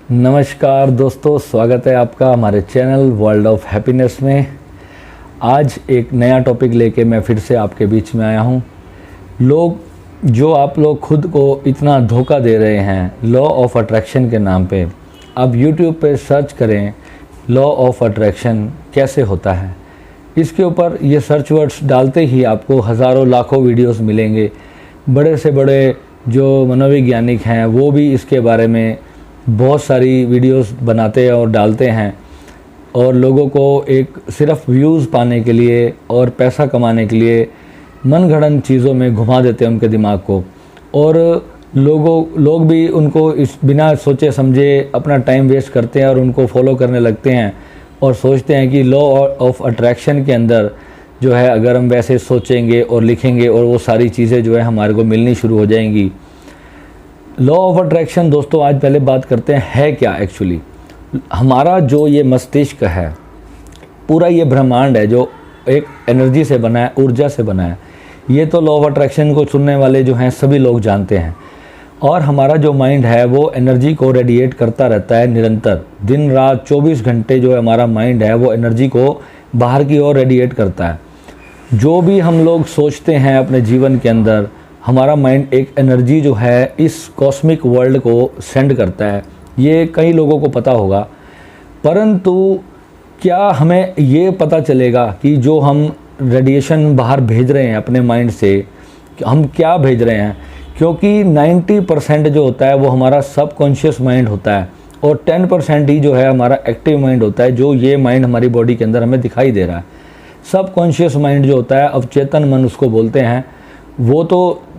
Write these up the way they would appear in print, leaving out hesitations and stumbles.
नमस्कार दोस्तों, स्वागत है आपका हमारे चैनल वर्ल्ड ऑफ हैप्पीनेस में। आज एक नया टॉपिक लेके मैं फिर से आपके बीच में आया हूँ। आप लोग खुद को इतना धोखा दे रहे हैं लॉ ऑफ अट्रैक्शन के नाम पे। अब यूट्यूब पे सर्च करें लॉ ऑफ अट्रैक्शन कैसे होता है। इसके ऊपर ये सर्च वर्ड्स डालते ही आपको हज़ारों लाखों वीडियोस मिलेंगे। बड़े से बड़े जो मनोवैज्ञानिक हैं वो भी इसके बारे में बहुत सारी वीडियोस बनाते हैं और डालते हैं, और लोगों को एक सिर्फ व्यूज़ पाने के लिए और पैसा कमाने के लिए मनगढ़ंत चीज़ों में घुमा देते हैं उनके दिमाग को। और लोग भी उनको इस बिना सोचे समझे अपना टाइम वेस्ट करते हैं और उनको फॉलो करने लगते हैं और सोचते हैं कि लॉ ऑफ अट्रैक्शन के अंदर जो है अगर हम वैसे सोचेंगे और लिखेंगे और वो सारी चीज़ें जो है हमारे को मिलनी शुरू हो जाएंगी। लॉ ऑफ अट्रैक्शन दोस्तों, आज पहले बात करते हैं है क्या एक्चुअली। हमारा जो ये मस्तिष्क है, पूरा ये ब्रह्मांड है जो एक एनर्जी से बना है, ऊर्जा से बना है। ये तो लॉ ऑफ अट्रैक्शन को सुनने वाले जो हैं सभी लोग जानते हैं। और हमारा जो माइंड है वो एनर्जी को रेडिएट करता रहता है निरंतर, दिन रात 24 घंटे जो हमारा माइंड है वो एनर्जी को बाहर की ओर रेडिएट करता है। जो भी हम लोग सोचते हैं अपने जीवन के अंदर, हमारा माइंड एक एनर्जी जो है इस कॉस्मिक वर्ल्ड को सेंड करता है। ये कई लोगों को पता होगा, परंतु क्या हमें ये पता चलेगा कि जो हम रेडिएशन बाहर भेज रहे हैं अपने माइंड से, हम क्या भेज रहे हैं? क्योंकि 90% जो होता है वो हमारा सबकॉन्शियस माइंड होता है और 10% ही जो है हमारा एक्टिव माइंड होता है, जो ये माइंड हमारी बॉडी के अंदर हमें दिखाई दे रहा है। सबकॉन्शियस माइंड जो होता है, अवचेतन मन उसको बोलते हैं,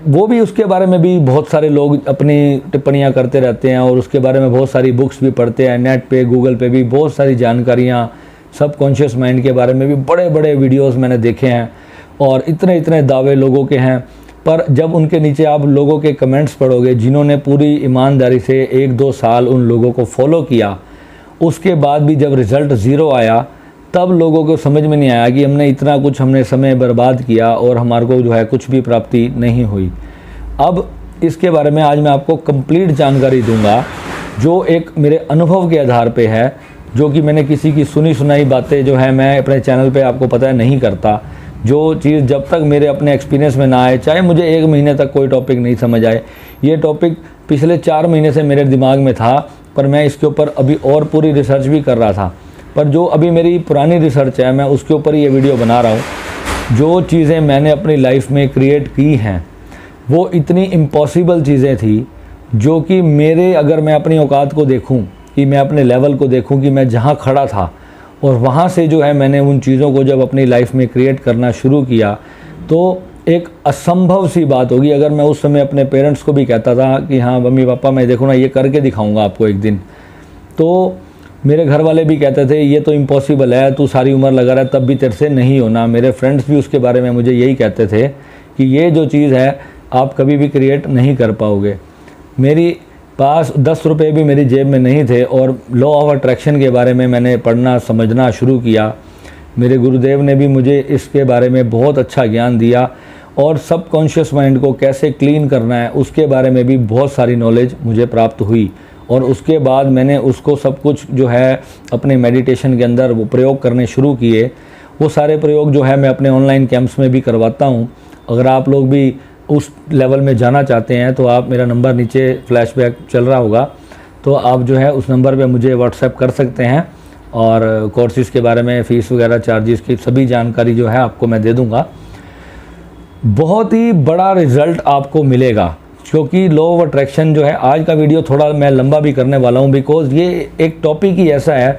वो भी उसके बारे में भी बहुत सारे लोग अपनी टिप्पणियां करते रहते हैं और उसके बारे में बहुत सारी बुक्स भी पढ़ते हैं। नेट पे, गूगल पे भी बहुत सारी जानकारियां सबकॉन्शियस माइंड के बारे में भी बड़े बड़े वीडियोस मैंने देखे हैं और इतने इतने दावे लोगों के हैं। पर जब उनके नीचे आप लोगों के कमेंट्स पढ़ोगे जिन्होंने पूरी ईमानदारी से 1-2 साल उन लोगों को फॉलो किया, उसके बाद भी जब रिज़ल्ट ज़ीरो आया तब लोगों को समझ में नहीं आया कि हमने समय बर्बाद किया और हमारे को जो है कुछ भी प्राप्ति नहीं हुई। अब इसके बारे में आज मैं आपको कंप्लीट जानकारी दूंगा, जो एक मेरे अनुभव के आधार पे है, जो कि मैंने किसी की सुनी सुनाई बातें जो है मैं अपने चैनल पे आपको पता है नहीं करता। जो चीज़ जब तक मेरे अपने एक्सपीरियंस में ना आए, चाहे मुझे 1 महीने तक कोई टॉपिक नहीं समझ आए, ये टॉपिक पिछले 4 महीने से मेरे दिमाग में था, पर मैं इसके ऊपर अभी और पूरी रिसर्च भी कर रहा था। पर जो अभी मेरी पुरानी रिसर्च है मैं उसके ऊपर ये वीडियो बना रहा हूँ। जो चीज़ें मैंने अपनी लाइफ में क्रिएट की हैं वो इतनी इम्पॉसिबल चीज़ें थी, जो कि अगर मैं अपनी औकात को देखूँ, कि मैं अपने लेवल को देखूँ कि मैं जहाँ खड़ा था और वहाँ से जो है मैंने उन चीज़ों को जब अपनी लाइफ में क्रिएट करना शुरू किया तो एक असंभव सी बात होगी। अगर मैं उस समय अपने पेरेंट्स को भी कहता था कि हाँ मम्मी पापा मैं देखो ना ये करके दिखाऊँगा आपको एक दिन, तो मेरे घर वाले भी कहते थे ये तो इम्पॉसिबल है, तू सारी उम्र लगा रहा है तब भी तेरे से नहीं होना। मेरे फ्रेंड्स भी उसके बारे में मुझे यही कहते थे कि ये जो चीज़ है आप कभी भी क्रिएट नहीं कर पाओगे। मेरी पास 10 रुपये भी मेरी जेब में नहीं थे और लॉ ऑफ अट्रैक्शन के बारे में मैंने पढ़ना समझना शुरू किया। मेरे गुरुदेव ने भी मुझे इसके बारे में बहुत अच्छा ज्ञान दिया और सबकॉन्शियस माइंड को कैसे क्लीन करना है उसके बारे में भी बहुत सारी नॉलेज मुझे प्राप्त हुई। और उसके बाद मैंने उसको सब कुछ जो है अपने मेडिटेशन के अंदर वो प्रयोग करने शुरू किए। वो सारे प्रयोग जो है मैं अपने ऑनलाइन कैंप्स में भी करवाता हूँ। अगर आप लोग भी उस लेवल में जाना चाहते हैं तो आप, मेरा नंबर नीचे फ्लैशबैक चल रहा होगा, तो आप जो है उस नंबर पे मुझे व्हाट्सएप कर सकते हैं और कोर्सेज़ के बारे में, फ़ीस वगैरह, चार्जेस की सभी जानकारी जो है आपको मैं दे दूँगा। बहुत ही बड़ा रिज़ल्ट आपको मिलेगा, क्योंकि लॉ ऑफ अट्रैक्शन जो है, आज का वीडियो थोड़ा मैं लंबा भी करने वाला हूँ, बिकॉज़ ये एक टॉपिक ही ऐसा है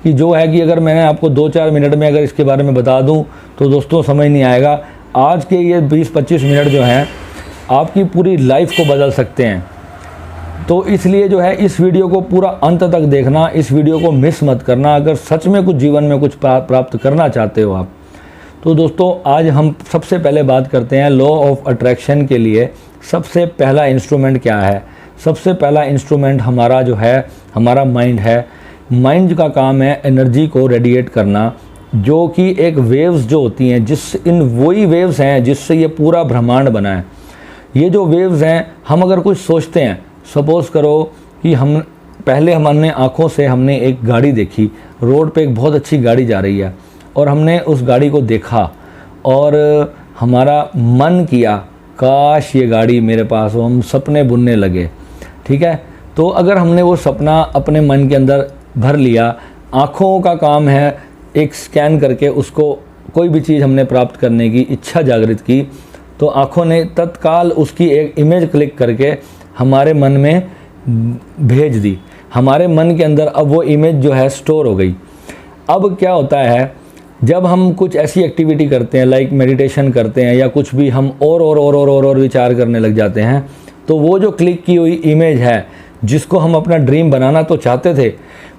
कि जो है कि अगर मैंने आपको 2-4 मिनट में अगर इसके बारे में बता दूँ तो दोस्तों समझ नहीं आएगा। आज के ये 20-25 मिनट जो हैं आपकी पूरी लाइफ को बदल सकते हैं। तो इसलिए जो है इस वीडियो को पूरा अंत तक देखना, इस वीडियो को मिस मत करना अगर सच में कुछ जीवन में कुछ प्राप्त करना चाहते हो आप। तो दोस्तों आज हम सबसे पहले बात करते हैं लॉ ऑफ अट्रैक्शन के लिए सबसे पहला इंस्ट्रूमेंट क्या है। सबसे पहला इंस्ट्रूमेंट हमारा जो है हमारा माइंड है। माइंड का काम है एनर्जी को रेडिएट करना, जो कि एक वेव्स जो होती हैं, वही वेव्स हैं जिससे ये पूरा ब्रह्मांड बना है। ये जो वेव्स हैं, हम अगर कुछ सोचते हैं, सपोज़ करो कि हम पहले हमने आँखों से हमने एक गाड़ी देखी, रोड पे एक बहुत अच्छी गाड़ी जा रही है और हमने उस गाड़ी को देखा और हमारा मन किया काश ये गाड़ी मेरे पास हो, हम सपने बुनने लगे। ठीक है, तो अगर हमने वो सपना अपने मन के अंदर भर लिया, आँखों का काम है एक स्कैन करके उसको कोई भी चीज़ हमने प्राप्त करने की इच्छा जागृत की, तो आँखों ने तत्काल उसकी एक इमेज क्लिक करके हमारे मन में भेज दी। हमारे मन के अंदर अब वो इमेज जो है स्टोर हो गई। अब क्या होता है, जब हम कुछ ऐसी एक्टिविटी करते हैं लाइक मेडिटेशन करते हैं या कुछ भी, हम और विचार करने लग जाते हैं, तो वो जो क्लिक की हुई इमेज है जिसको हम अपना ड्रीम बनाना तो चाहते थे,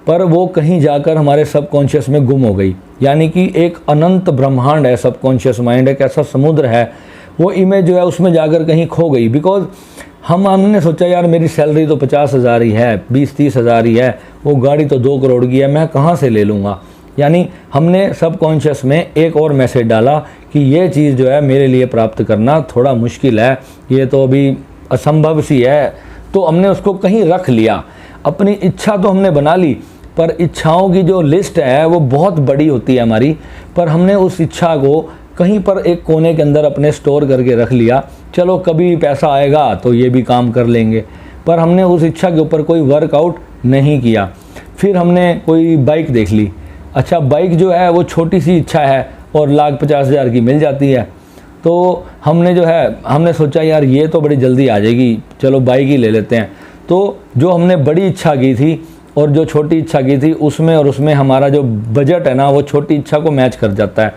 पर वो कहीं जाकर हमारे सबकॉन्शियस में गुम हो गई। यानी कि एक अनंत ब्रह्मांड है सबकॉन्शियस माइंड, एक ऐसा समुद्र है, वो इमेज जो है उसमें जाकर कहीं खो गई। बिकॉज हमने सोचा यार मेरी सैलरी तो 50,000 ही है, 20-30 हज़ार ही है, वो गाड़ी तो 2 करोड़ की है, मैं कहाँ से ले लूँगा। यानी हमने सबकॉन्शियस में एक और मैसेज डाला कि ये चीज़ जो है मेरे लिए प्राप्त करना थोड़ा मुश्किल है, ये तो अभी असंभव सी है। तो हमने उसको कहीं रख लिया। अपनी इच्छा तो हमने बना ली, पर इच्छाओं की जो लिस्ट है वो बहुत बड़ी होती है हमारी, पर हमने उस इच्छा को कहीं पर एक कोने के अंदर अपने स्टोर करके रख लिया। चलो कभी पैसा आएगा तो ये भी काम कर लेंगे, पर हमने उस इच्छा के ऊपर कोई वर्कआउट नहीं किया। फिर हमने कोई बाइक देख ली, अच्छा बाइक जो है वो छोटी सी इच्छा है और 1,50,000 की मिल जाती है, तो हमने सोचा यार ये तो बड़ी जल्दी आ जाएगी, चलो बाइक ही ले लेते हैं। तो जो हमने बड़ी इच्छा की थी और जो छोटी इच्छा की थी उसमें हमारा जो बजट है ना वो छोटी इच्छा को मैच कर जाता है।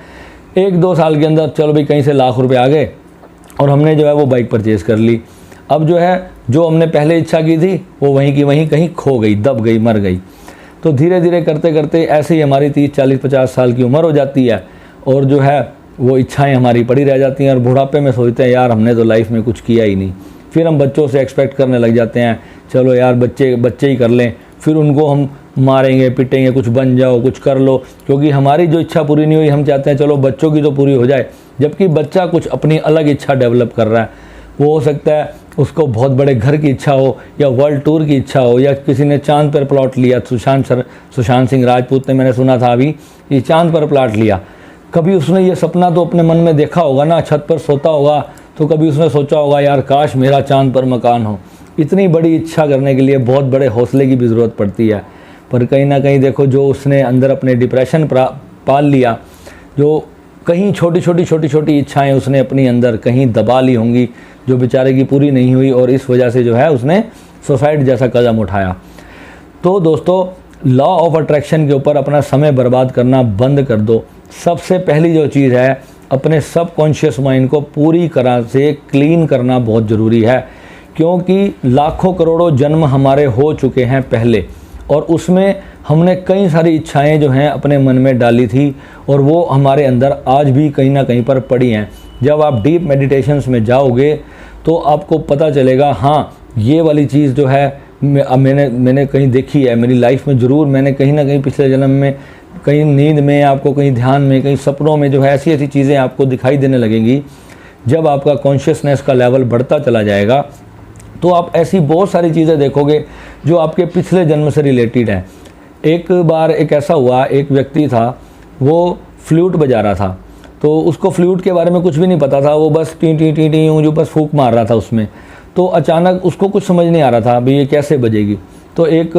1-2 साल के अंदर चलो भाई कहीं से लाख रुपए आ गए और हमने जो है वो बाइक परचेज़ कर ली। अब जो हमने पहले इच्छा की थी वो वहीं की वहीं कहीं खो गई, दब गई, मर गई। तो धीरे धीरे करते करते ऐसे ही हमारी 30-40-50 साल की उम्र हो जाती है और जो है वो इच्छाएं हमारी पड़ी रह जाती हैं और बुढ़ापे में सोचते हैं यार हमने तो लाइफ में कुछ किया ही नहीं। फिर हम बच्चों से एक्सपेक्ट करने लग जाते हैं, चलो यार बच्चे ही कर लें, फिर उनको हम मारेंगे पिटेंगे, कुछ बन जाओ, कुछ कर लो, क्योंकि हमारी जो इच्छा पूरी नहीं हुई हम चाहते हैं चलो बच्चों की तो पूरी हो जाए, जबकि बच्चा कुछ अपनी अलग इच्छा डेवलप कर रहा है। वो हो सकता है उसको बहुत बड़े घर की इच्छा हो या वर्ल्ड टूर की इच्छा हो, या किसी ने चांद पर प्लॉट लिया, सुशांत सिंह राजपूत ने, मैंने सुना था अभी, ये चांद पर प्लॉट लिया। कभी उसने ये सपना तो अपने मन में देखा होगा ना, छत पर सोता होगा तो कभी उसने सोचा होगा यार काश मेरा चांद पर मकान हो। इतनी बड़ी इच्छा करने के लिए बहुत बड़े हौसले की भी ज़रूरत पड़ती है, पर कहीं ना कहीं देखो जो उसने अंदर अपने डिप्रेशन पाल लिया, जो कहीं छोटी इच्छाएं उसने अपनी अंदर कहीं दबा ली होंगी, जो बेचारे की पूरी नहीं हुई, और इस वजह से जो है उसने सुसाइड जैसा कदम उठाया। तो दोस्तों लॉ ऑफ अट्रैक्शन के ऊपर अपना समय बर्बाद करना बंद कर दो। सबसे पहली जो चीज़ है, अपने सबकॉन्शियस माइंड को पूरी तरह से क्लीन करना बहुत ज़रूरी है, क्योंकि लाखों करोड़ों जन्म हमारे हो चुके हैं पहले, और उसमें हमने कई सारी इच्छाएं जो हैं अपने मन में डाली थी और वो हमारे अंदर आज भी कहीं ना कहीं पर पड़ी हैं। जब आप डीप मेडिटेशंस में जाओगे तो आपको पता चलेगा हाँ ये वाली चीज़ जो है मैंने कहीं देखी है मेरी लाइफ में, ज़रूर मैंने कहीं ना कहीं पिछले जन्म में, कहीं नींद में आपको, कहीं ध्यान में, कहीं सपनों में जो है ऐसी ऐसी चीज़ें आपको दिखाई देने लगेंगी। जब आपका कॉन्शियसनेस का लेवल बढ़ता चला जाएगा तो आप ऐसी बहुत सारी चीज़ें देखोगे जो आपके पिछले जन्म से रिलेटेड हैं। एक बार एक ऐसा हुआ, एक व्यक्ति था वो फ्लूट बजा रहा था, तो उसको फ्लूट के बारे में कुछ भी नहीं पता था, वो बस टी टी टी टी जो बस फूंक मार रहा था उसमें। तो अचानक उसको कुछ समझ नहीं आ रहा था भाई ये कैसे बजेगी। तो एक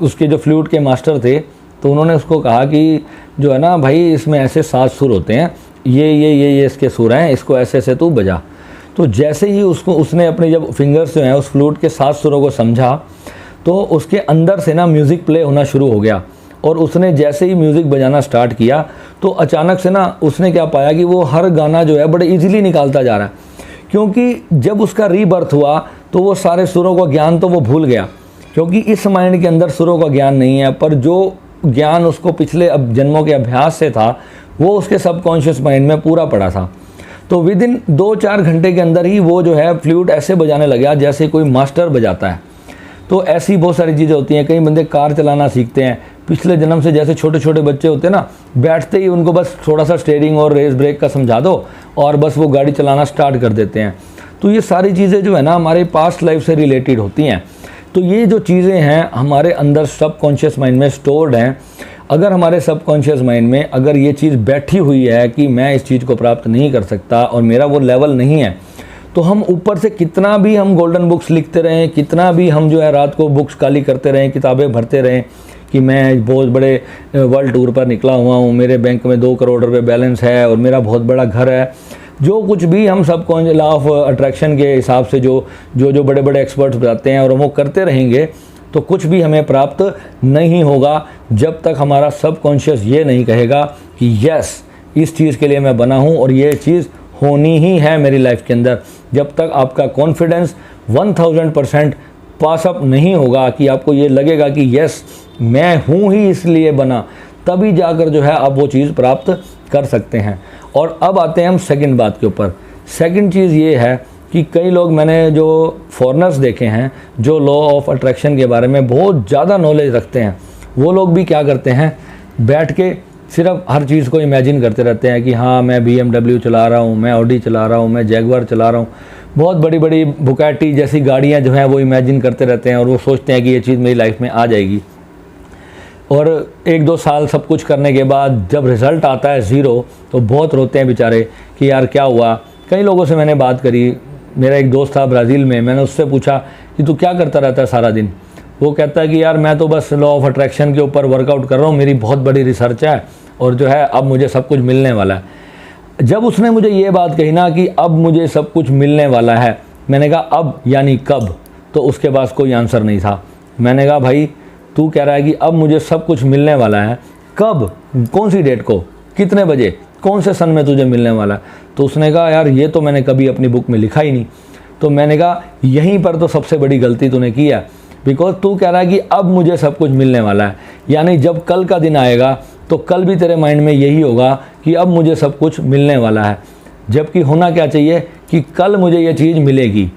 उसके जो फ्लूट के मास्टर थे तो उन्होंने उसको कहा कि जो है ना भाई इसमें ऐसे 7 सुर होते हैं, ये इसके सुर हैं, इसको ऐसे ऐसे तू बजा। तो जैसे ही उसने अपने जब फिंगर्स जो हैं उस फ्लूट के 7 सुरों को समझा तो उसके अंदर से ना म्यूज़िक प्ले होना शुरू हो गया, और उसने जैसे ही म्यूज़िक बजाना स्टार्ट किया तो अचानक से ना उसने क्या पाया कि वो हर गाना जो है बड़े इजीली निकालता जा रहा है, क्योंकि जब उसका रीबर्थ हुआ तो वो सारे सुरों का ज्ञान तो वो भूल गया, क्योंकि इस माइंड के अंदर सुरों का ज्ञान नहीं है, पर जो ज्ञान उसको पिछले जन्मों के अभ्यास से था वो उसके सबकॉन्शियस माइंड में पूरा पड़ा था। तो विद इन 2-4 घंटे के अंदर ही वो जो है फ्लूट ऐसे बजाने लगा जैसे कोई मास्टर बजाता है। तो ऐसी बहुत सारी चीज़ें होती हैं। कई बंदे कार चलाना सीखते हैं पिछले जन्म से, जैसे छोटे छोटे बच्चे होते हैं ना, बैठते ही उनको बस थोड़ा सा स्टीयरिंग और रेस ब्रेक का समझा दो और बस वो गाड़ी चलाना स्टार्ट कर देते हैं। तो ये सारी चीज़ें जो है ना हमारे पास्ट लाइफ से रिलेटेड होती हैं। तो ये जो चीज़ें हैं हमारे अंदर सबकॉन्शियस माइंड में स्टोर्ड हैं। अगर हमारे सबकॉन्शियस माइंड में अगर ये चीज़ बैठी हुई है कि मैं इस चीज़ को प्राप्त नहीं कर सकता और मेरा वो लेवल नहीं है, तो हम ऊपर से कितना भी हम गोल्डन बुक्स लिखते रहें, कितना भी हम जो है रात को बुक्स खाली करते रहें, किताबें भरते रहें कि मैं बहुत बड़े वर्ल्ड टूर पर निकला हुआ हूँ, मेरे बैंक में 2 करोड़ रुपए बैलेंस है और मेरा बहुत बड़ा घर है, जो कुछ भी हम सबकॉन्शियस लॉ ऑफ अट्रैक्शन के हिसाब से जो बड़े बड़े एक्सपर्ट्स बताते हैं और हम वो करते रहेंगे, तो कुछ भी हमें प्राप्त नहीं होगा जब तक हमारा सबकॉन्शियस ये नहीं कहेगा कि यस, इस चीज़ के लिए मैं बना हूँ और ये चीज़ होनी ही है मेरी लाइफ के अंदर। जब तक आपका कॉन्फिडेंस 1000% पास अप नहीं होगा कि आपको ये लगेगा कि यस, मैं हूँ ही इसलिए बना, तभी जाकर जो है आप वो चीज़ प्राप्त कर सकते हैं। और अब आते हैं हम सेकंड बात के ऊपर। सेकंड चीज़ ये है कि कई लोग, मैंने जो फॉरेनर्स देखे हैं जो लॉ ऑफ अट्रैक्शन के बारे में बहुत ज़्यादा नॉलेज रखते हैं, वो लोग भी क्या करते हैं, बैठ के सिर्फ हर चीज़ को इमेजिन करते रहते हैं कि हाँ मैं BMW चला रहा हूँ, मैं ऑडी चला रहा हूँ, मैं जैगवार चला रहा हूँ, बहुत बड़ी बड़ी बुगाटी जैसी गाड़ियाँ जो हैं वो इमेजिन करते रहते हैं और वो सोचते हैं कि ये चीज़ मेरी लाइफ में आ जाएगी। और 1-2 साल सब कुछ करने के बाद जब रिज़ल्ट आता है ज़ीरो, तो बहुत रोते हैं बेचारे कि यार क्या हुआ। कई लोगों से मैंने बात करी, मेरा एक दोस्त था ब्राज़ील में, मैंने उससे पूछा कि तू क्या करता रहता है सारा दिन। वो कहता है कि यार मैं तो बस लॉ ऑफ अट्रैक्शन के ऊपर वर्कआउट कर रहा हूँ, मेरी बहुत बड़ी रिसर्च है और जो है अब मुझे सब कुछ मिलने वाला है। जब उसने मुझे ये बात कही ना कि अब मुझे सब कुछ मिलने वाला है, मैंने कहा अब यानी कब, तो उसके पास कोई आंसर नहीं था। मैंने कहा भाई तू कह रहा है कि अब मुझे सब कुछ मिलने वाला है, कब, कौन सी डेट को, कितने बजे, कौन से सन में तुझे मिलने वाला है? तो उसने कहा यार ये तो मैंने कभी अपनी बुक में लिखा ही नहीं। तो मैंने कहा यहीं पर तो सबसे बड़ी गलती तूने की है, बिकॉज तू कह रहा है कि अब मुझे सब कुछ मिलने वाला है, यानी जब कल का दिन आएगा तो कल भी तेरे माइंड में यही होगा कि अब मुझे सब कुछ मिलने वाला है। जबकि होना क्या चाहिए कि कल मुझे ये चीज़ मिलेगी,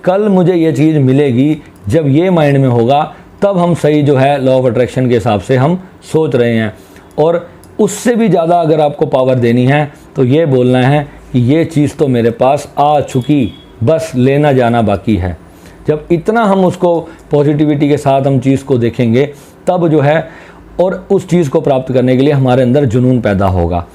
कल मुझे ये चीज़ मिलेगी। जब ये माइंड में होगा तब हम सही जो है लॉ ऑफ अट्रैक्शन के हिसाब से हम सोच रहे हैं। और उससे भी ज़्यादा अगर आपको पावर देनी है तो ये बोलना है कि ये चीज़ तो मेरे पास आ चुकी, बस लेना जाना बाकी है। जब इतना हम उसको पॉजिटिविटी के साथ हम चीज़ को देखेंगे तब जो है, और उस चीज़ को प्राप्त करने के लिए हमारे अंदर जुनून पैदा होगा।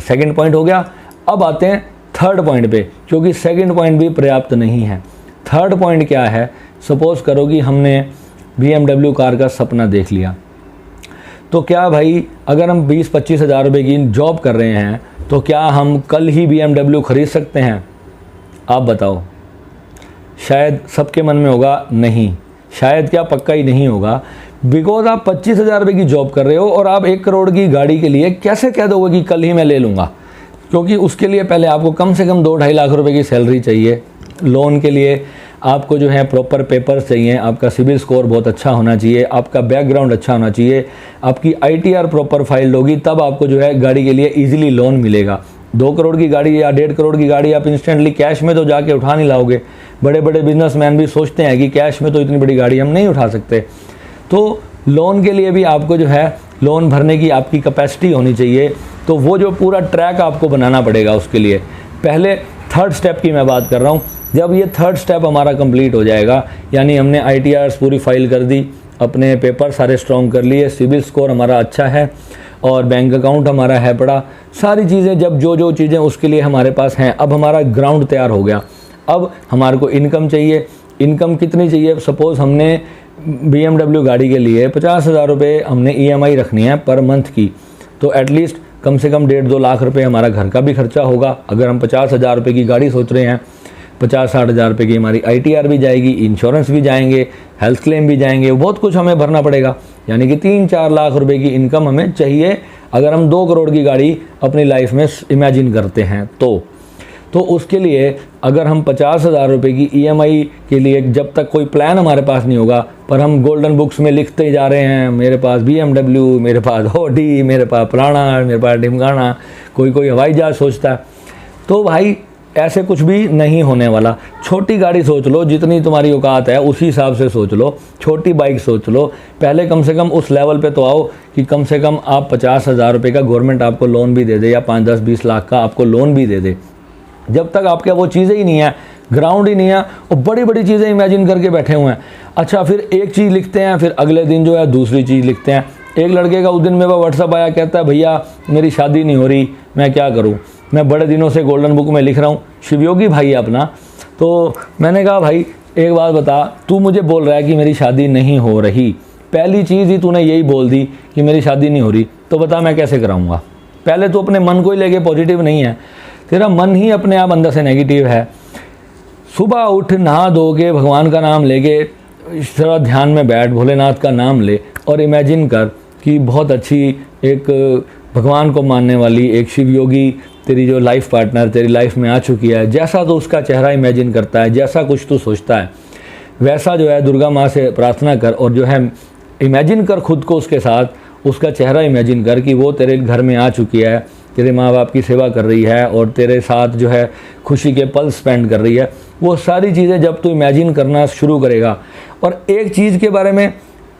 सेकंड पॉइंट हो गया। अब आते हैं थर्ड पॉइंट पे, क्योंकि सेकंड पॉइंट भी पर्याप्त नहीं है। थर्ड पॉइंट क्या है, सपोज़ करो कि हमने BMW कार का सपना देख लिया, तो क्या भाई अगर हम 20-25 हज़ार रुपये की जॉब कर रहे हैं तो क्या हम कल ही BMW खरीद सकते हैं? आप बताओ। शायद सबके मन में होगा नहीं, शायद क्या पक्का ही नहीं होगा, बिकॉज आप 25 हज़ार रुपये की जॉब कर रहे हो और आप 1 करोड़ की गाड़ी के लिए कैसे कह दोगे कि कल ही मैं ले लूँगा? क्योंकि उसके लिए पहले आपको कम से कम 2-2.5 लाख रुपए की सैलरी चाहिए। लोन के लिए आपको जो है प्रॉपर पेपर्स चाहिए, आपका सिविल स्कोर बहुत अच्छा होना चाहिए, आपका बैकग्राउंड अच्छा होना चाहिए, आपकी ITR प्रॉपर फाइल्ड होगी, तब आपको जो है गाड़ी के लिए ईजिली लोन मिलेगा। 2 करोड़ की गाड़ी या 1.5 करोड़ की गाड़ी आप इंस्टेंटली कैश में तो जाके उठा नहीं लाओगे। बड़े बड़े बिजनेसमैन भी सोचते हैं कि कैश में तो इतनी बड़ी गाड़ी हम नहीं उठा सकते। तो लोन के लिए भी आपको जो है लोन भरने की आपकी कैपेसिटी होनी चाहिए। तो वो जो पूरा ट्रैक आपको बनाना पड़ेगा उसके लिए। पहले थर्ड स्टेप की मैं बात कर रहा हूँ। जब ये थर्ड स्टेप हमारा कंप्लीट हो जाएगा, यानी हमने ITRs पूरी फाइल कर दी, अपने पेपर सारे स्ट्रॉन्ग कर लिए, सिविल स्कोर हमारा अच्छा है और बैंक अकाउंट हमारा है बड़ा, सारी चीज़ें जब जो चीज़ें उसके लिए हमारे पास हैं, अब हमारा ग्राउंड तैयार हो गया। अब हमारे को इनकम चाहिए। इनकम कितनी चाहिए? सपोज़ हमने BMW गाड़ी के लिए 50 हज़ार रुपये हमने EMI रखनी है पर मंथ की, तो एटलीस्ट कम से कम 1.5-2 लाख रुपए हमारा घर का भी खर्चा होगा। अगर हम 50 हज़ार रुपये की गाड़ी सोच रहे हैं, 50-60 हज़ार रुपये की हमारी ITR भी जाएगी, इंश्योरेंस भी जाएंगे, हेल्थ क्लेम भी जाएंगे, बहुत कुछ हमें भरना पड़ेगा। यानी कि 3-4 लाख रुपए की इनकम हमें चाहिए अगर हम 2 करोड़ की गाड़ी अपनी लाइफ में इमेजिन करते हैं। तो उसके लिए अगर हम 50 हज़ार रुपये की EMI के लिए, जब तक कोई प्लान हमारे पास नहीं होगा, पर हम गोल्डन बुक्स में लिखते जा रहे हैं, मेरे पास BMW, मेरे पास ऑडी, मेरे पास फलाना, मेरे पास ढिमकाना, कोई हवाई जहाज सोचता है, तो भाई ऐसे कुछ भी नहीं होने वाला। छोटी गाड़ी सोच लो, जितनी तुम्हारी औकात है उसी हिसाब से सोच लो। छोटी बाइक सोच लो। पहले कम से कम उस लेवल पे तो आओ कि कम से कम आप 50 हज़ार रुपये का गवर्नमेंट आपको लोन भी दे दे, या 5-10-20 लाख का आपको लोन भी दे दे। जब तक आपके वो चीज़ें ही नहीं है ग्राउंड ही नहीं है और बड़ी बड़ी चीज़ें इमेजिन करके बैठे हुए हैं। अच्छा, फिर एक चीज़ लिखते हैं, फिर अगले दिन जो है दूसरी चीज़ लिखते हैं। एक लड़के का उस दिन मेरे पास व्हाट्सअप आया, कहता है भैया मेरी शादी नहीं हो रही, मैं क्या करूं, मैं बड़े दिनों से गोल्डन बुक में लिख रहा हूं। शिवयोगी भाई है अपना। तो मैंने कहा भाई एक बात बता, तू मुझे बोल रहा है कि मेरी शादी नहीं हो रही, पहली चीज़ ही तूने यही बोल दी कि मेरी शादी नहीं हो रही, तो बता मैं कैसे कराऊंगा। पहले तो अपने मन को ही लेके पॉजिटिव नहीं है, तेरा मन ही अपने आप अंदर से नेगेटिव है। सुबह उठ, नहा धो के भगवान का नाम लेके थोड़ा ध्यान में बैठ, भोलेनाथ का नाम ले और इमेजिन कर कि बहुत अच्छी एक भगवान को मानने वाली एक शिवयोगी तेरी जो लाइफ पार्टनर तेरी लाइफ में आ चुकी है। जैसा तो उसका चेहरा इमेजिन करता है, जैसा कुछ तू सोचता है, वैसा जो है दुर्गा माँ से प्रार्थना कर और जो है इमेजिन कर खुद को उसके साथ, उसका चेहरा इमेजिन कर कि वो तेरे घर में आ चुकी है, तेरे माँ बाप की सेवा कर रही है और तेरे साथ जो है खुशी के पल स्पेंड कर रही है। वो सारी चीज़ें जब तू इमेजिन करना शुरू करेगा, और एक चीज़ के बारे में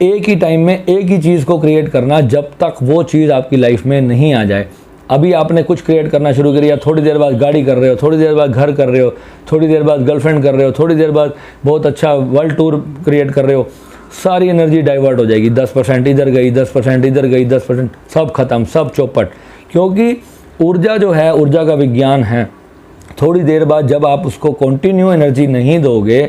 एक ही टाइम में एक ही चीज़ को क्रिएट करना जब तक वो चीज़ आपकी लाइफ में नहीं आ जाए। अभी आपने कुछ क्रिएट करना शुरू किया, थोड़ी देर बाद गाड़ी कर रहे हो, थोड़ी देर बाद घर कर रहे हो, थोड़ी देर बाद गर्लफ्रेंड कर रहे हो, थोड़ी देर बाद बहुत अच्छा वर्ल्ड टूर क्रिएट कर रहे हो, सारी एनर्जी डाइवर्ट हो जाएगी। 10% इधर गई, 10% इधर गई, 10% सब खत्म, सब चौपट। क्योंकि ऊर्जा जो है, ऊर्जा का विज्ञान है, थोड़ी देर बाद जब आप उसको कंटिन्यू एनर्जी नहीं दोगे,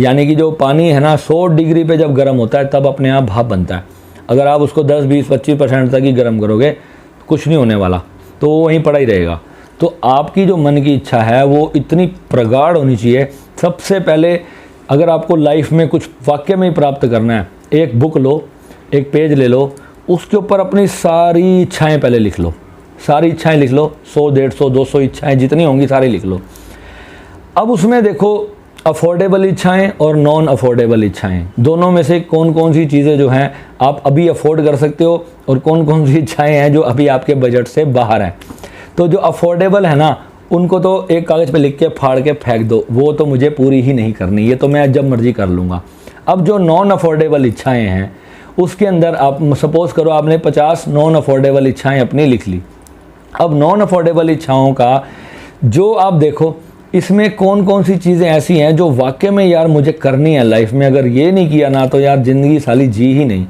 यानी कि जो पानी है ना 100 डिग्री पे जब गर्म होता है तब अपने आप भाप बनता है। अगर आप उसको 10, 20, 25% तक ही गर्म करोगे कुछ नहीं होने वाला, तो वो वहीं पड़ा ही रहेगा। तो आपकी जो मन की इच्छा है वो इतनी प्रगाढ़ होनी चाहिए। सबसे पहले अगर आपको लाइफ में कुछ वाकई में ही प्राप्त करना है, एक बुक लो, एक पेज ले लो, उसके ऊपर अपनी सारी इच्छाएं पहले लिख लो, सारी इच्छाएं लिख लो, 100, 150, 200 इच्छाएं जितनी होंगी सारी लिख लो। अब उसमें देखो अफोर्डेबल इच्छाएं और नॉन अफोर्डेबल इच्छाएं, दोनों में से कौन कौन सी चीज़ें जो हैं आप अभी अफोर्ड कर सकते हो और कौन कौन सी इच्छाएं हैं जो अभी आपके बजट से बाहर हैं। तो जो अफोर्डेबल है ना, उनको तो एक कागज़ पे लिख के फाड़ के फेंक दो, वो तो मुझे पूरी ही नहीं करनी, ये तो मैं जब मर्जी कर लूँगा। अब जो नॉन अफोर्डेबल इच्छाएँ हैं उसके अंदर आप सपोज़ करो आपने 50 नॉन अफोर्डेबल इच्छाएँ अपनी लिख ली। अब नॉन अफोर्डेबल इच्छाओं का जो आप देखो इसमें कौन कौन सी चीज़ें ऐसी हैं जो वाकई में यार मुझे करनी है लाइफ में, अगर ये नहीं किया ना तो यार ज़िंदगी साली जी ही नहीं।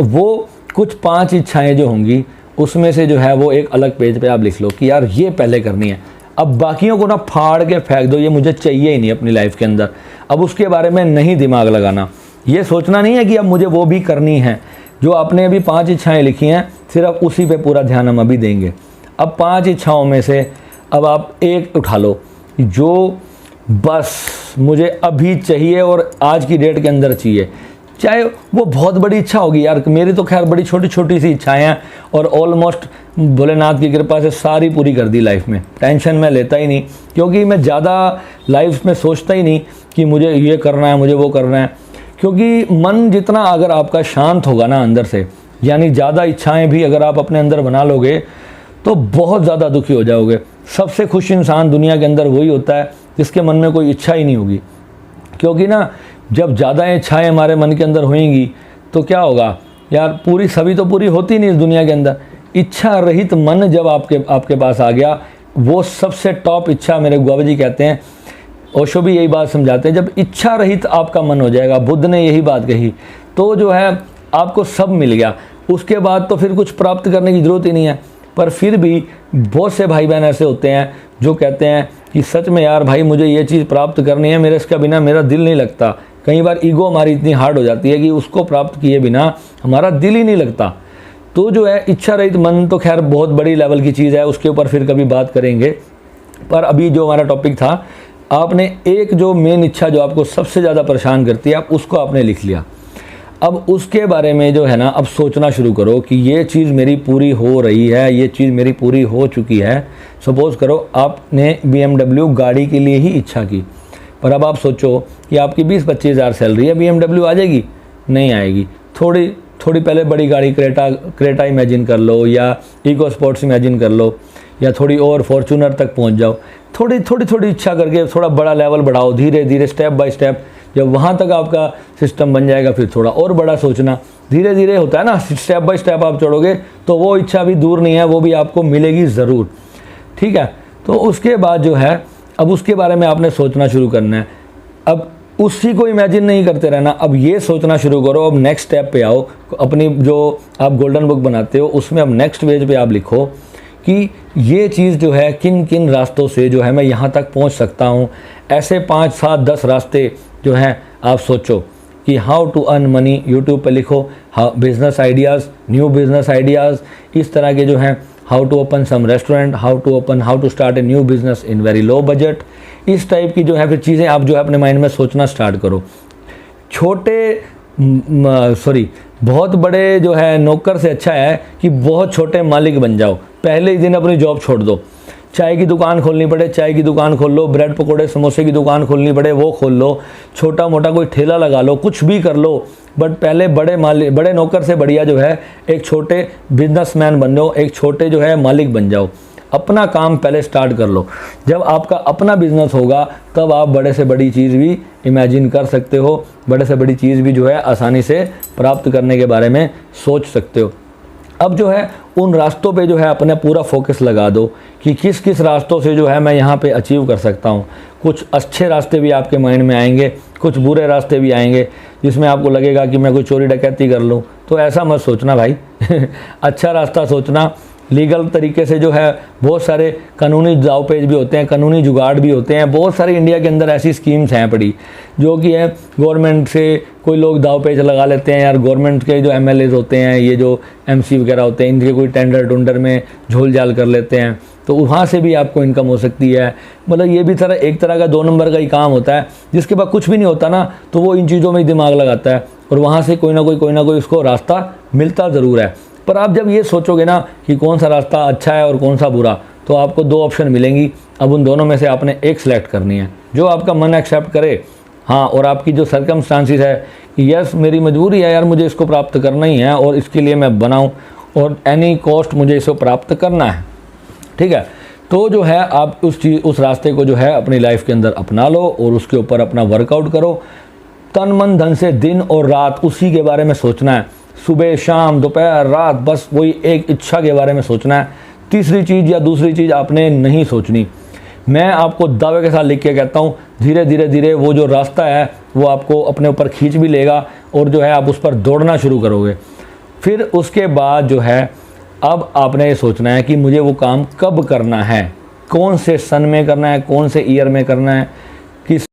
वो कुछ 5 इच्छाएं जो होंगी उसमें से जो है वो एक अलग पेज पे आप लिख लो कि यार ये पहले करनी है। अब बाकियों को ना फाड़ के फेंक दो, ये मुझे चाहिए ही नहीं अपनी लाइफ के अंदर। अब उसके बारे में नहीं दिमाग लगाना, ये सोचना नहीं है कि अब मुझे वो भी करनी है। जो आपने अभी 5 इच्छाएँ लिखी हैं सिर्फ उसी पर पूरा ध्यान हम अभी देंगे। अब 5 इच्छाओं में से अब आप एक उठा लो जो बस मुझे अभी चाहिए और आज की डेट के अंदर चाहिए। चाहे वो बहुत बड़ी इच्छा होगी यार, मेरी तो खैर बड़ी छोटी छोटी सी इच्छाएं हैं और ऑलमोस्ट भोलेनाथ की कृपा से सारी पूरी कर दी लाइफ में। टेंशन मैं लेता ही नहीं क्योंकि मैं ज़्यादा लाइफ में सोचता ही नहीं कि मुझे ये करना है, मुझे वो करना है। क्योंकि मन जितना अगर आपका शांत होगा ना अंदर से, यानी ज़्यादा इच्छाएँ भी अगर आप अपने अंदर बना लोगे तो बहुत ज़्यादा दुखी हो जाओगे। सबसे खुश इंसान दुनिया के अंदर वही होता है जिसके मन में कोई इच्छा ही नहीं होगी। क्योंकि ना जब ज़्यादा इच्छाएं हमारे मन के अंदर होंगी तो क्या होगा यार, पूरी सभी तो पूरी होती नहीं इस दुनिया के अंदर। इच्छा रहित मन जब आपके पास आ गया, वो सबसे टॉप इच्छा, मेरे बाबा जी कहते हैं, ओशो भी यही बात समझाते हैं, जब इच्छा रहित आपका मन हो जाएगा, बुद्ध ने यही बात कही, तो जो है आपको सब मिल गया। उसके बाद तो फिर कुछ प्राप्त करने की ज़रूरत ही नहीं है। पर फिर भी बहुत से भाई बहन ऐसे होते हैं जो कहते हैं कि सच में यार भाई मुझे ये चीज़ प्राप्त करनी है, मेरे इसका बिना मेरा दिल नहीं लगता। कई बार ईगो हमारी इतनी हार्ड हो जाती है कि उसको प्राप्त किए बिना हमारा दिल ही नहीं लगता। तो जो है इच्छा रहित मन तो खैर बहुत बड़ी लेवल की चीज़ है, उसके ऊपर फिर कभी बात करेंगे। पर अभी जो हमारा टॉपिक था, आपने एक जो मेन इच्छा जो आपको सबसे ज़्यादा परेशान करती है, आप उसको आपने लिख लिया। अब उसके बारे में जो है ना अब सोचना शुरू करो कि ये चीज़ मेरी पूरी हो रही है, ये चीज़ मेरी पूरी हो चुकी है। सपोज़ करो आपने BMW गाड़ी के लिए ही इच्छा की, पर अब आप सोचो कि आपकी 20-25 हज़ार सैलरी है, BMW आ जाएगी? नहीं आएगी। थोड़ी पहले बड़ी गाड़ी क्रेटा इमेजिन कर लो, या इको स्पोर्ट्स इमेजिन कर लो, या थोड़ी और फॉर्चूनर तक पहुंच जाओ। थोड़ी इच्छा करके थोड़ा बड़ा लेवल बढ़ाओ, धीरे धीरे स्टेप बाय स्टेप। जब वहाँ तक आपका सिस्टम बन जाएगा फिर थोड़ा और बड़ा सोचना। धीरे धीरे होता है ना, स्टेप बाय स्टेप आप चढ़ोगे तो वो इच्छा भी दूर नहीं है, वो भी आपको मिलेगी ज़रूर। ठीक है, तो उसके बाद जो है अब उसके बारे में आपने सोचना शुरू करना है। अब उसी को इमेजिन नहीं करते रहना, अब ये सोचना शुरू करो। अब नेक्स्ट स्टेप पे आओ, अपनी जो आप गोल्डन बुक बनाते हो उसमें अब नेक्स्ट पेज पे आप लिखो कि ये चीज़ जो है किन किन रास्तों से जो है मैं यहाँ तक पहुँच सकता हूँ। ऐसे 5, 7, 10 रास्ते जो हैं आप सोचो कि how to earn money. YouTube पे लिखो business ideas, new business ideas, इस तरह के जो हैं how to open some restaurant, how to start a new business in very low budget. इस टाइप की जो है फिर चीज़ें आप जो है अपने माइंड में सोचना स्टार्ट करो। बहुत बड़े जो है नौकर से अच्छा है कि बहुत छोटे मालिक बन जाओ। पहले ही दिन अपनी जॉब छोड़ दो। चाय की दुकान खोलनी पड़े चाय की दुकान खोल लो, ब्रेड पकोड़े समोसे की दुकान खोलनी पड़े वो खोल लो, छोटा मोटा कोई ठेला लगा लो, कुछ भी कर लो, बट पहले बड़े नौकर से बढ़िया जो है एक छोटे बिजनेसमैन बन जाओ, एक छोटे जो है मालिक बन जाओ। अपना काम पहले स्टार्ट कर लो। जब आपका अपना बिजनेस होगा तब आप बड़े से बड़ी चीज़ भी इमेजिन कर सकते हो, बड़े से बड़ी चीज़ भी जो है आसानी से प्राप्त करने के बारे में सोच सकते हो। अब जो है उन रास्तों पे जो है अपने पूरा फोकस लगा दो कि किस किस रास्तों से जो है मैं यहाँ पे अचीव कर सकता हूँ। कुछ अच्छे रास्ते भी आपके माइंड में आएंगे, कुछ बुरे रास्ते भी आएंगे जिसमें आपको लगेगा कि मैं कोई चोरी डकैती कर लूँ, तो ऐसा मत सोचना भाई अच्छा रास्ता सोचना। लीगल तरीके से जो है बहुत सारे कानूनी दावपेच भी होते हैं, कानूनी जुगाड़ भी होते हैं। बहुत सारी इंडिया के अंदर ऐसी स्कीम्स हैं पड़ी जो कि है गवर्नमेंट से कोई लोग दावपेच लगा लेते हैं यार। गवर्नमेंट के जो एमएलएज होते हैं, ये जो एमसी वगैरह होते हैं, इनके कोई टेंडर टुंडर में झोल झाल कर लेते हैं, तो वहाँ से भी आपको इनकम हो सकती है। मतलब ये भी एक तरह का 2 नंबर का ही काम होता है। जिसके पास कुछ भी नहीं होता ना, तो वो इन चीज़ों में ही दिमाग लगाता है और वहाँ से कोई ना कोई उसको रास्ता मिलता ज़रूर है। पर आप जब ये सोचोगे ना कि कौन सा रास्ता अच्छा है और कौन सा बुरा, तो आपको 2 ऑप्शन मिलेंगी। अब उन दोनों में से आपने एक सिलेक्ट करनी है जो आपका मन एक्सेप्ट करे। हाँ, और आपकी जो सर्कमस्टांसिस है कि यस मेरी मजबूरी है यार, मुझे इसको प्राप्त करना ही है और इसके लिए मैं बनाऊँ और एनी कॉस्ट मुझे इसको प्राप्त करना है, ठीक है। तो जो है आप उस रास्ते को जो है अपनी लाइफ के अंदर अपना लो और उसके ऊपर अपना वर्कआउट करो। तन मन धन से दिन और रात उसी के बारे में सोचना है। सुबह शाम दोपहर रात बस वही एक इच्छा के बारे में सोचना है। तीसरी चीज़ या दूसरी चीज़ आपने नहीं सोचनी। मैं आपको दावे के साथ लिख के कहता हूँ, धीरे धीरे वो जो रास्ता है वो आपको अपने ऊपर खींच भी लेगा और जो है आप उस पर दौड़ना शुरू करोगे। फिर उसके बाद जो है अब आपने ये सोचना है कि मुझे वो काम कब करना है, कौन से सन में करना है, कौन से ईयर में करना है, किस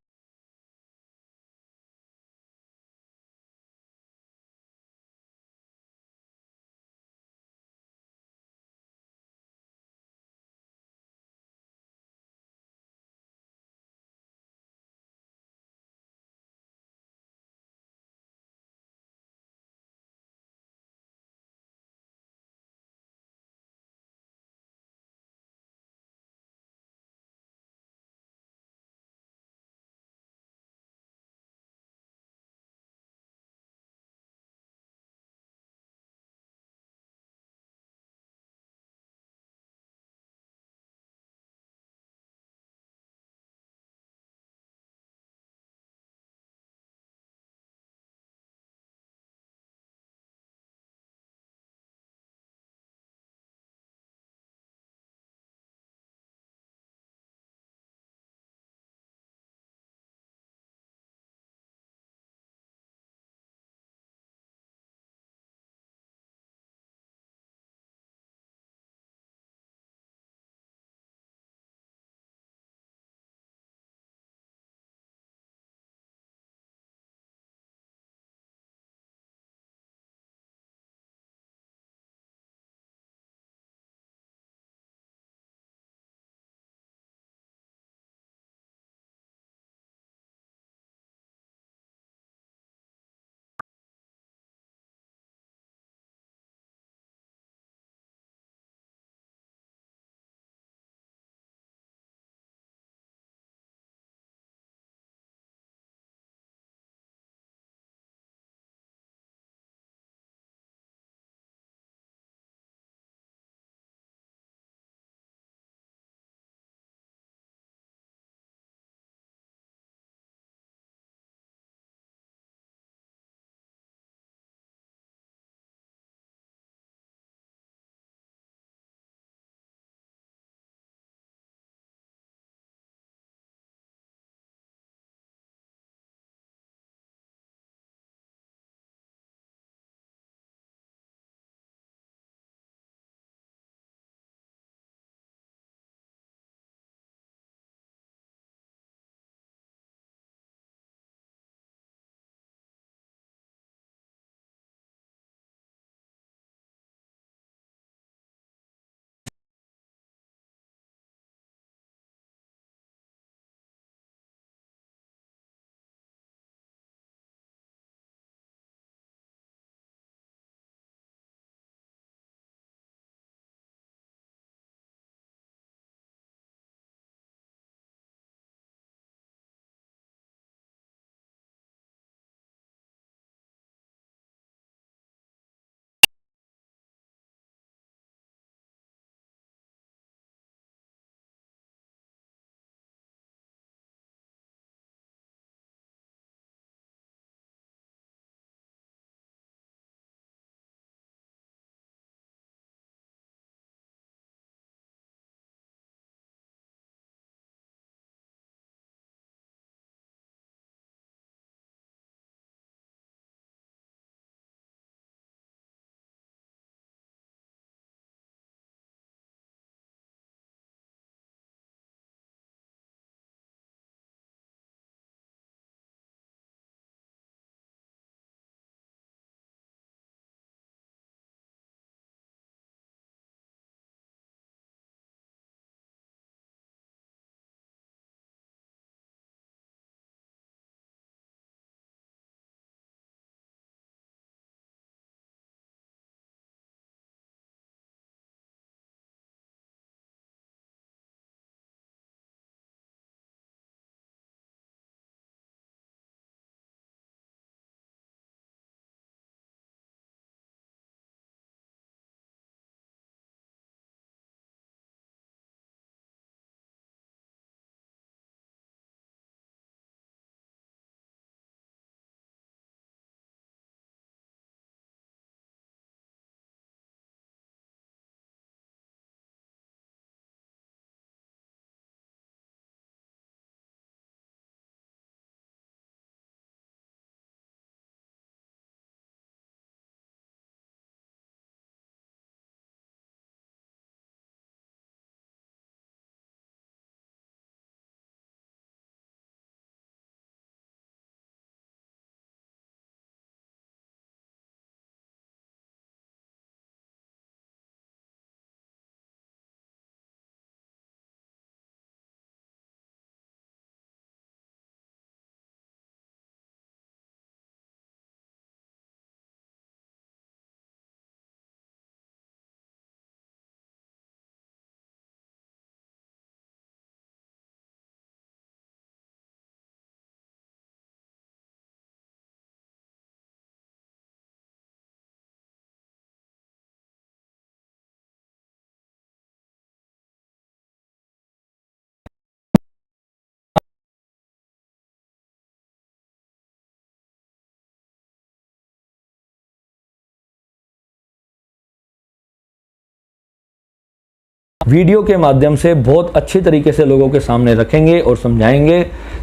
वीडियो के माध्यम से बहुत अच्छी तरीके से लोगों के सामने रखेंगे और समझाएंगे।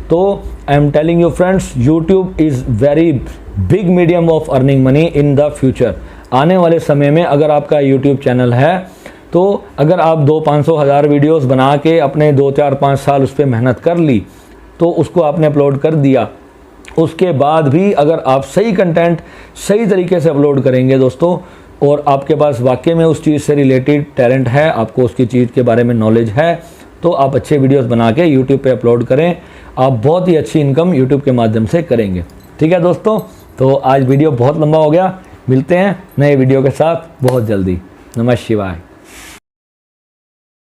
तो I am telling you friends, YouTube is very big medium of earning money in the future. आने वाले समय में अगर आपका यूट्यूब चैनल है तो अगर आप 200-500 वीडियोस बना के अपने 2-4-5 साल उस पर मेहनत कर ली, तो उसको आपने अपलोड कर दिया, उसके बाद भी अगर आप सही कंटेंट सही तरीके से अपलोड करेंगे दोस्तों, और आपके पास वाकई में उस चीज़ से रिलेटेड टैलेंट है, आपको उसकी चीज़ के बारे में नॉलेज है, तो आप अच्छे वीडियोस बना के यूट्यूब पे अपलोड करें। आप बहुत ही अच्छी इनकम यूट्यूब के माध्यम से करेंगे। ठीक है दोस्तों, तो आज वीडियो बहुत लंबा हो गया। मिलते हैं नए वीडियो के साथ बहुत जल्दी। नमः शिवाय।